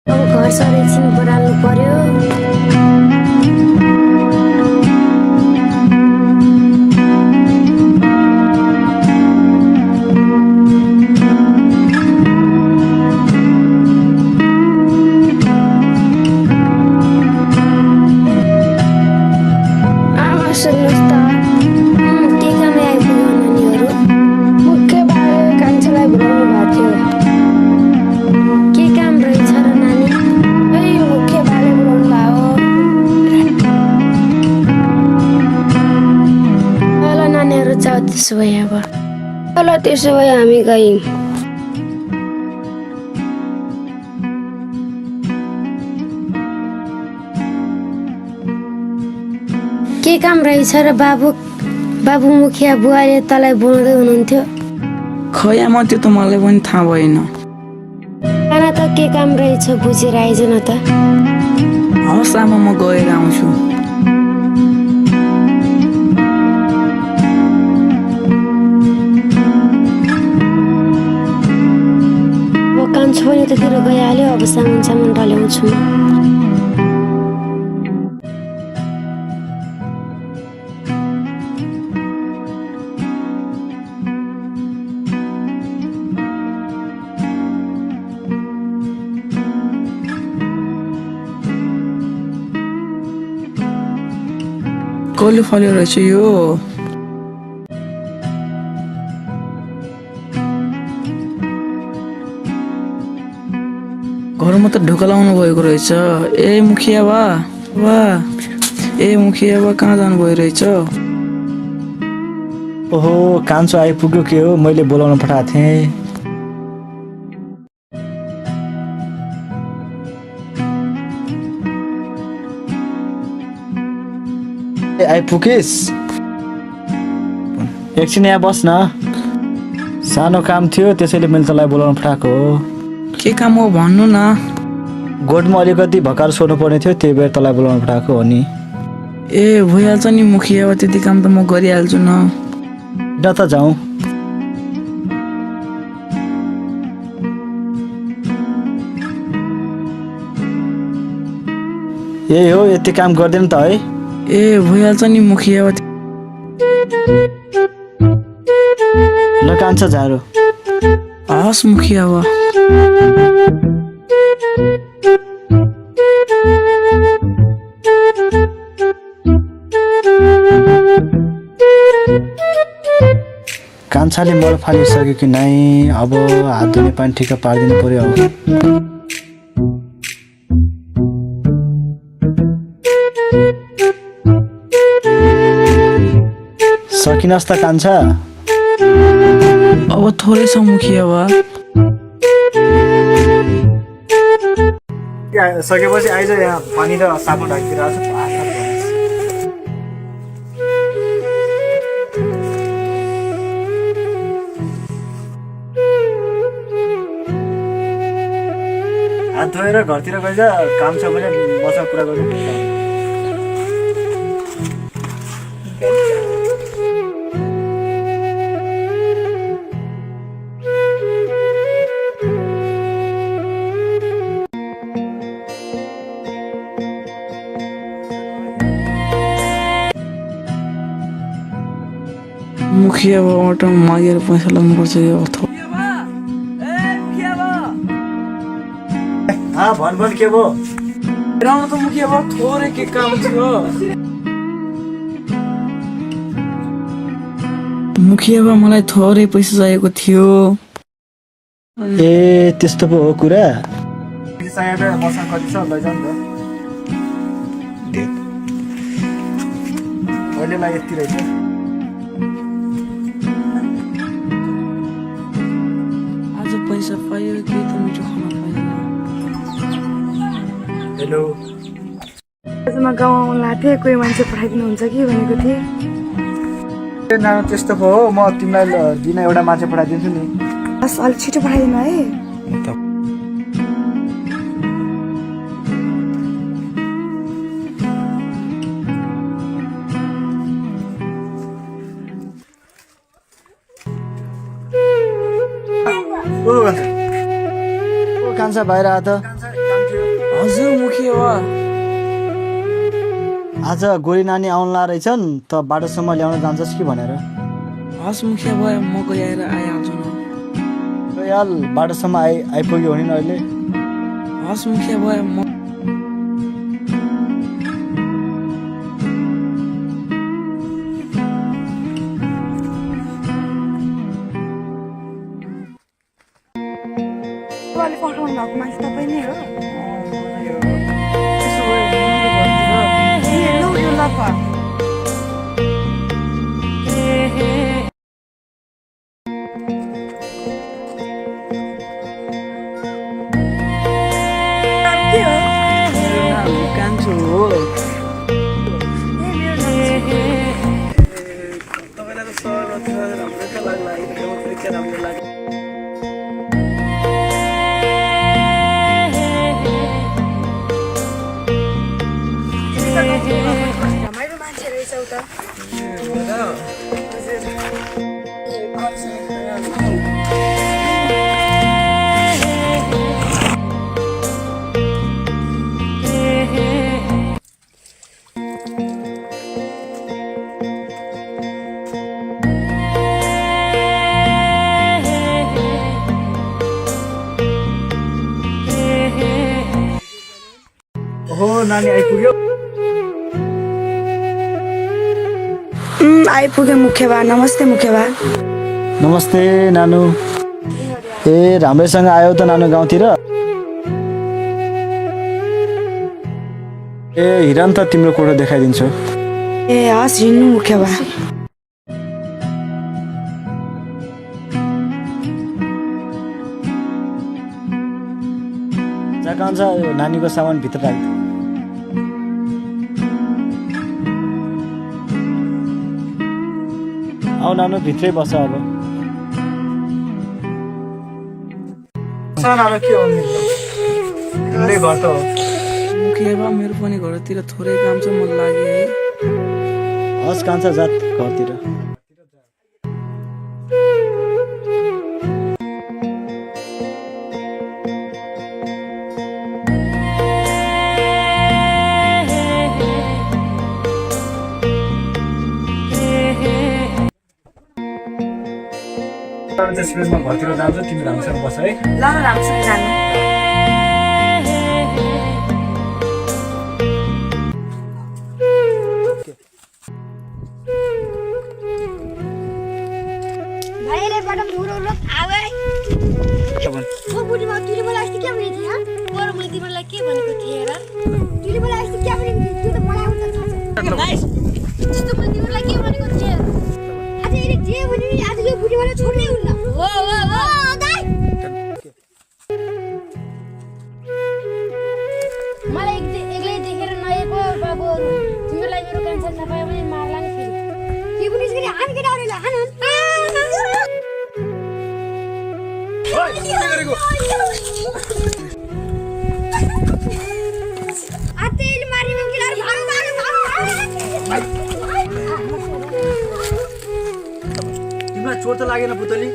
अब घर सर एकछिन बढाल्नु पर्यो। आमा सुन्नुहोस् त, के कामले आइपुग्यो नानीहरू? मुख्य बारे कान्छालाई बोलाउनु भएको थियो। के काम रहेछ र नानी? मुख्य बारे बोलाउनु भयो। ल नानीहरू जाऊ त्यसो भए अब। ल त्यसो भए हामी गयौँ। के काम रहेछ र बाबु मुखिया बुवाले तँलाई बोलाउँदै हुनुहुन्थ्यो? खै आमा त्यो त मलाई पनि थाहा भएन। खाना त के काम रहेछ बुझेर आइज न त। हवस् आमा म गएर आउँछु। म कान्छो पनि उतातिर गइहाल्यो, अब सामान डल्याउँछु म। कसले फल्यो रहेछ यो? घरमा त ढोका लाउनु भएको रहेछ। ए मुखिया बा कहाँ जानुभयो रहेछ? ओहो कान्छो आइपुग्यो के हो? मैले बोलाउन पठाएको थिएँ। आइपुगिस्? एकछिन यहाँ बस् न, सानो काम थियो त्यसैले मैले तँलाई बोलाउन पठाएको हो। के काम हो भन्नु न। गोठमा अलिकति भकार सोध्नु पर्ने थियो, त्यही भएर तँलाई बोलाउन पठाएको हो नि। ए भइहाल्छ नि मुखिया बा, त्यति काम त म गरिहाल्छु न। न त जाउँ। यही हो, यति काम गर्दैन त है। ए भइहाल्छ नि मुखिया बा। ल कान्छ झारो। हवस् मुखिया बा। कान्छाले मल फालिसक्यो कि नै? अब हात धुने पानी ठिक्क पारिदिनु पर्यो। अब सकिनस् त कान्छा? अब थोरै छ मुखिया बा। सकेपछि आइज, यहाँ पानी र साबुन राखिदिइरहेको छु। हात धोएर घरतिर गइज, काम छ भने मसँग कुरा गर्नु। मुखिया बाबाट मागेर पैसा लाग्नुपर्छ यो अर्थ। भन के भयो? हेराउनु त मुखिया बा, थोरै के काम थियो। मुखिया बा मलाई थोरै पैसा चाहिएको थियो। ए त्यस्तो पो हो कुरा। मसँग कति छ लैजाऊ नि त। अहिलेलाई यति रहेछ। आज पैसा पायो कि त मिठो खाना पाएन। हेलो, म गाउँ आउनु लाग्थेँ, कोही मान्छे पठाइदिनुहुन्छ कि भनेको थिएँ। नाना त्यस्तो पो हो। म तिमीलाई दिन एउटा मान्छे पठाइदिन्छु नि। बस अलिक छिटो पठाइदिनु है। कान्छा बाहिर आ त। हजुर मुखिया बा आज गोरी नानी आउला रहेछन् त बाटोसम्म ल्याउन जान्छस् कि भनेर हस् मुखिया बा म गएर आइहाल्छु न याल बाटोसम्म आइपुग्यो भने अहिले हस् मुखिया बा म तपाईँले पठाउनु भएको मान्छे तपाईँ नै हो ए, लौ, यो लफा। के हो? मेरो नाम कान्छो हो ए, मेरो नाम तपाईँलाई त सहरमा थियो राम्रै त लाग्ला के राम्रो लाग्यो रमाइलो मान्छे रहेछ उता ओहो नानी आइपुग्यो आइपुग्यो मुख्य बा नमस्ते मुख्य बा नमस्ते नानु ए राम्रैसँग आयो त नानु गाउँतिर ए हिरन त तिम्रो कोठो देखाइदिन्छु ए हस् हिँड्नु मुख्य बा जा कान्छ यो नानीको सामान भित्र राख आऊ नानु भित्रै बस अब तिम्रै घर त हो मुखिया बा मेरो पनि घरतिर थोरै काम छ मन लाग्यो है हस् कान्छ जात घरतिर त्यसपछि म घरतिर जान्छु तिमी राम्रोसँग बस है ल राम्रोसँग जानु भाइ रे बडम धुरो लोक आवे ओ बुढी मा तिमीले मलाई अस्ति के भनेको थिए और मैले तिमीलाई के भनेको थिए र तिमीले मलाई अस्ति के भनेको थिए त्यो त मलाई उता थाहा छ भाइ त्यस्तो मैले तिमीलाई के भनेको थिए आज यसले जे भने नि आज यो बुढी मलाई छोड्नै हुन्न हो दाइ मलाई एक्लै देखेर नआएको बाबुहरु तिमीलाई मेरो कान्छा थाहा पायो भने मार्ला नि फेरि के पनि यसरी हान केटाहरुलाई हान आतेल मारी मंगिलार तिमीलाई चोट त लागेन पुतली